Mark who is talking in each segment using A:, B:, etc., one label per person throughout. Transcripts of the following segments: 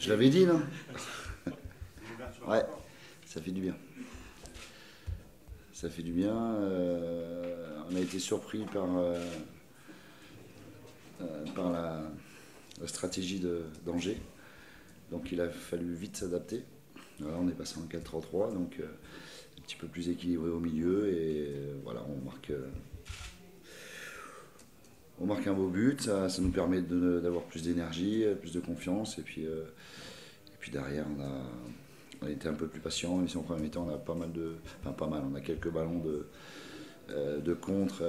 A: Je l'avais dit, non? Ouais, ça fait du bien. Ça fait du bien. On a été surpris par la stratégie d'Angers. Donc il a fallu vite s'adapter. Voilà, on est passé en 4-3-3, donc un petit peu plus équilibré au milieu. Et voilà, on marque un beau but. Ça nous permet d'avoir plus d'énergie, plus de confiance. Et puis derrière, on a été un peu plus patient. Ici en première mi-temps, on a pas mal enfin pas mal, on a quelques ballons de contre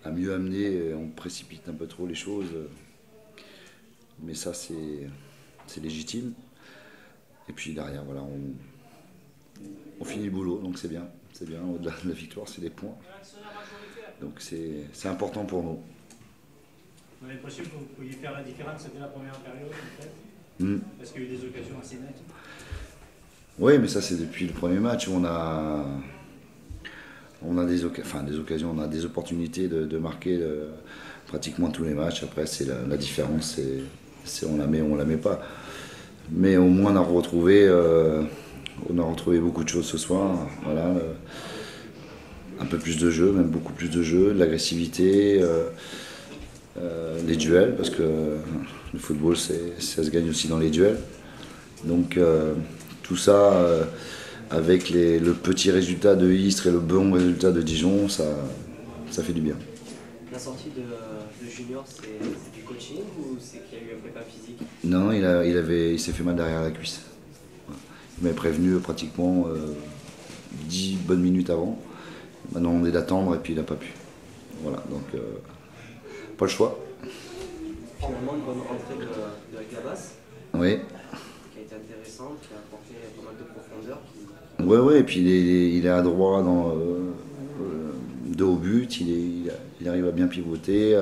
A: à mieux amener. On précipite un peu trop les choses. Mais ça, c'est légitime. Et puis derrière, voilà, on finit le boulot, donc c'est bien. C'est bien, au-delà de la victoire, c'est des points. Donc c'est important pour nous.
B: On a l'impression que vous pouviez faire la différence dès la première période, en fait, parce qu'il y a eu des occasions assez nettes.
A: Oui, mais ça c'est depuis le premier match où on a des occasions, on a des opportunités de marquer pratiquement tous les matchs. Après, c'est la différence, c'est on la met ou on la met pas. Mais au moins on a retrouvé beaucoup de choses ce soir. Voilà, un peu plus de jeu, même beaucoup plus de jeu, de l'agressivité, les duels, parce que le football, ça se gagne aussi dans les duels. Donc tout ça, avec le petit résultat de Istres et le bon résultat de Dijon, ça fait du bien.
C: La sortie de Junior, c'est du coaching ou c'est qu'il y a eu un prépa physique?
A: Non, il s'est fait mal derrière la cuisse. Il m'avait prévenu pratiquement 10 bonnes minutes avant. Maintenant on est d'attendre et puis il n'a pas pu. Voilà, donc pas le choix.
C: Finalement, une bonne rentrée de Glabas.
A: Oui.
C: Qui a été intéressante, qui a apporté pas mal de profondeur.
A: Ouais, et puis il est adroit de haut but, il arrive à bien pivoter,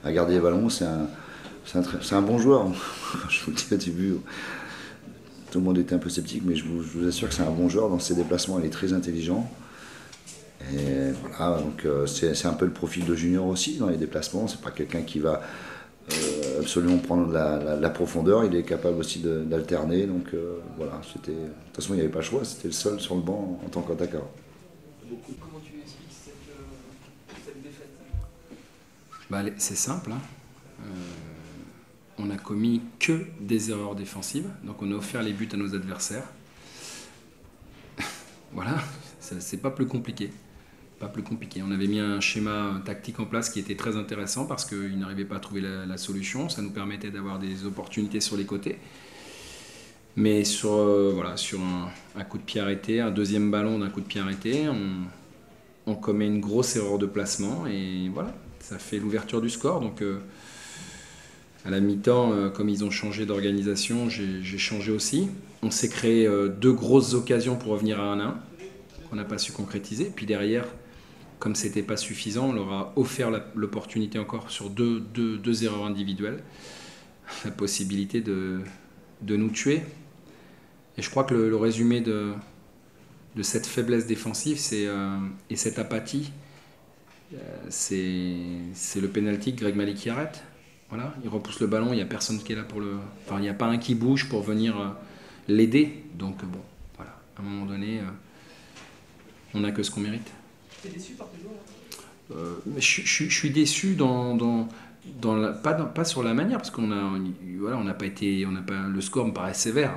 A: à garder les ballons. C'est un bon joueur. Je vous le dis au début, tout le monde était un peu sceptique, mais je vous assure que c'est un bon joueur. Dans ses déplacements, il est très intelligent. Et voilà, donc c'est un peu le profil de Junior aussi dans les déplacements. C'est pas quelqu'un qui va absolument prendre la profondeur. Il est capable aussi d'alterner. Donc voilà, de toute façon, il n'y avait pas le choix. C'était le seul sur le banc en tant qu'attaquant.
D: Comment tu expliques cette défaite?
E: C'est simple. On n'a commis que des erreurs défensives. Donc on a offert les buts à nos adversaires. Voilà, c'est pas plus compliqué. Pas plus compliqué. On avait mis un schéma tactique en place qui était très intéressant parce qu'ils n'arrivaient pas à trouver la solution. Ça nous permettait d'avoir des opportunités sur les côtés. Mais sur un coup de pied arrêté, un deuxième ballon d'un coup de pied arrêté, on commet une grosse erreur de placement et voilà, ça fait l'ouverture du score. Donc à la mi-temps, comme ils ont changé d'organisation, j'ai changé aussi. On s'est créé 2 grosses occasions pour revenir à 1-1 qu'on n'a pas su concrétiser. Puis derrière, comme ce n'était pas suffisant, on leur a offert l'opportunité encore sur deux erreurs individuelles, la possibilité de nous tuer. Et je crois que le résumé de cette faiblesse défensive et cette apathie, c'est le penalty que Greg Maliki arrête. Voilà, il repousse le ballon, il n'y a personne qui est là il n'y a pas un qui bouge pour venir l'aider. Donc bon, voilà, à un moment donné, on n'a que ce qu'on mérite.
D: Tu es déçu par tes joueurs?
E: Je suis déçu pas sur la manière, parce qu'on n'a pas été, le score me paraît sévère.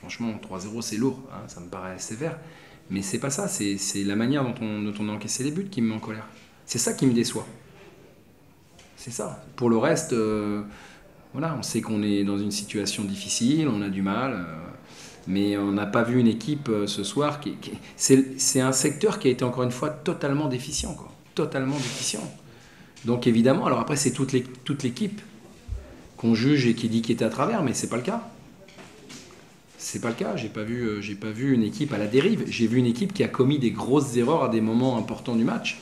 E: Franchement, 3-0 c'est lourd, hein, ça me paraît sévère. Mais c'est pas ça, c'est la manière dont on a encaissé les buts qui me met en colère. C'est ça qui me déçoit. C'est ça. Pour le reste, on sait qu'on est dans une situation difficile, on a du mal. Mais on n'a pas vu une équipe ce soir c'est un secteur qui a été encore une fois totalement déficient, quoi. Totalement déficient. Donc évidemment, alors après c'est toute l'équipe qu'on juge et qui dit qu'il était à travers, mais c'est pas le cas. C'est pas le cas. J'ai pas vu une équipe à la dérive. J'ai vu une équipe qui a commis des grosses erreurs à des moments importants du match.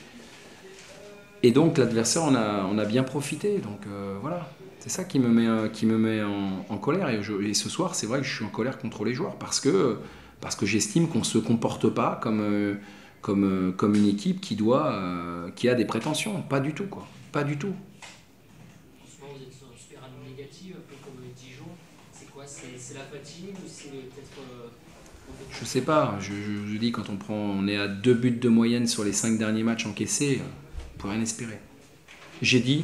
E: Et donc l'adversaire on a bien profité. Donc voilà. C'est ça qui me met en colère. Et ce soir, c'est vrai que je suis en colère contre les joueurs parce que j'estime qu'on ne se comporte pas comme une équipe qui a des prétentions. Pas du tout, quoi. Pas du tout.
D: En ce moment, vous êtes sur une spirale négative, un peu comme Dijon. C'est quoi
C: Ouais, c'est la fatigue ou c'est peut-être.
E: Je sais pas, je vous dis, quand on est à 2 buts de moyenne sur les 5 derniers matchs encaissés, on peut rien espérer. J'ai dit,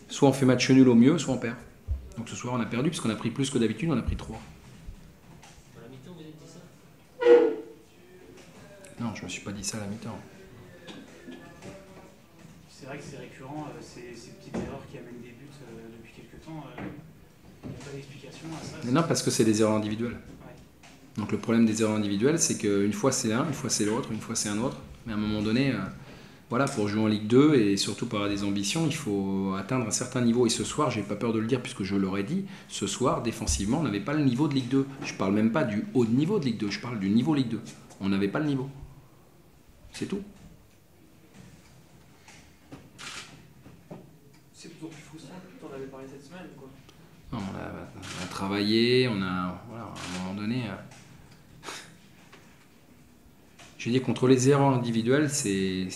E: soit on fait match nul au mieux, soit on perd. Donc ce soir on a perdu, parce qu'on a pris plus que d'habitude, on a pris 3.
C: À la mi-temps, vous avez dit ça?
E: Non, je me suis pas dit ça à la mi-temps.
B: C'est vrai que c'est récurrent, ces petites erreurs qui amènent des buts depuis quelques temps. Il n'y a pas d'explication à ça.
E: Mais non, parce que c'est des erreurs individuelles.
B: Ouais.
E: Donc le problème des erreurs individuelles, c'est qu'une fois c'est un, une fois c'est l'autre, une fois c'est un autre. Mais à un moment donné, voilà, pour jouer en Ligue 2 et surtout pour avoir des ambitions, il faut atteindre un certain niveau. Et ce soir, j'ai pas peur de le dire puisque je l'aurais dit, ce soir, défensivement, on n'avait pas le niveau de Ligue 2. Je parle même pas du haut niveau de Ligue 2, je parle du niveau Ligue 2. On n'avait pas le niveau. C'est tout.
D: C'est toujours plus frustrant, tu en avais parlé cette semaine, quoi.
E: Non, on a travaillé, on a. Voilà, à un moment donné. Je veux dire, contre les erreurs individuelles, c'est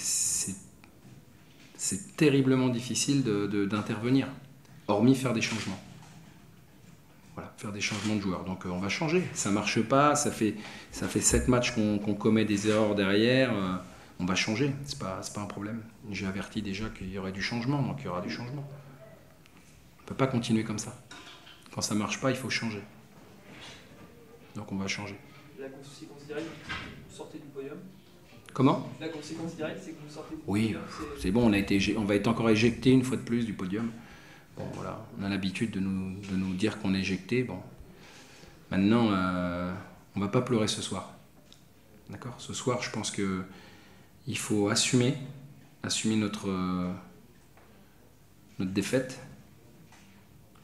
E: terriblement difficile d'intervenir, hormis faire des changements. Voilà, faire des changements de joueurs. Donc on va changer. Ça ne marche pas, ça fait 7 matchs qu'on commet des erreurs derrière. On va changer, c'est pas un problème. J'ai averti déjà qu'il y aurait du changement, donc il y aura du changement. On ne peut pas continuer comme ça. Quand ça ne marche pas, il faut changer. Donc on va changer.
D: La conséquence directe, vous sortez du podium.
E: Comment ?
D: La conséquence directe, c'est que vous sortez du
E: Oui,
D: podium.
E: c'est bon, on va être encore éjecté une fois de plus du podium. Bon, voilà, on a l'habitude de nous dire qu'on est éjecté. Bon. Maintenant, on ne va pas pleurer ce soir. D'accord ? Ce soir, je pense qu'il faut assumer notre défaite.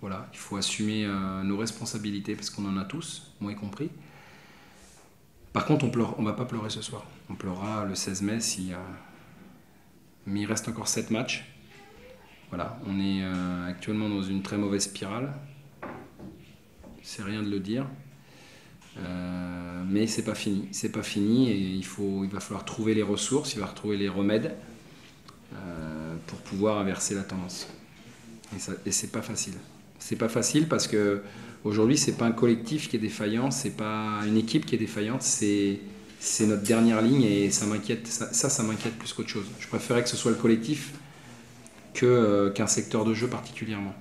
E: Voilà, il faut assumer nos responsabilités parce qu'on en a tous, moi y compris. Par contre, on va pas pleurer ce soir. On pleurera le 16 mai mais il reste encore 7 matchs. Voilà, on est actuellement dans une très mauvaise spirale. C'est rien de le dire. Mais c'est pas fini. C'est pas fini et il va falloir trouver les ressources, il va falloir trouver les remèdes pour pouvoir inverser la tendance. Et c'est pas facile. C'est pas facile parce que aujourd'hui, c'est pas un collectif qui est défaillant, c'est pas une équipe qui est défaillante, c'est notre dernière ligne et ça m'inquiète. Ça m'inquiète plus qu'autre chose. Je préférais que ce soit le collectif qu'un secteur de jeu particulièrement.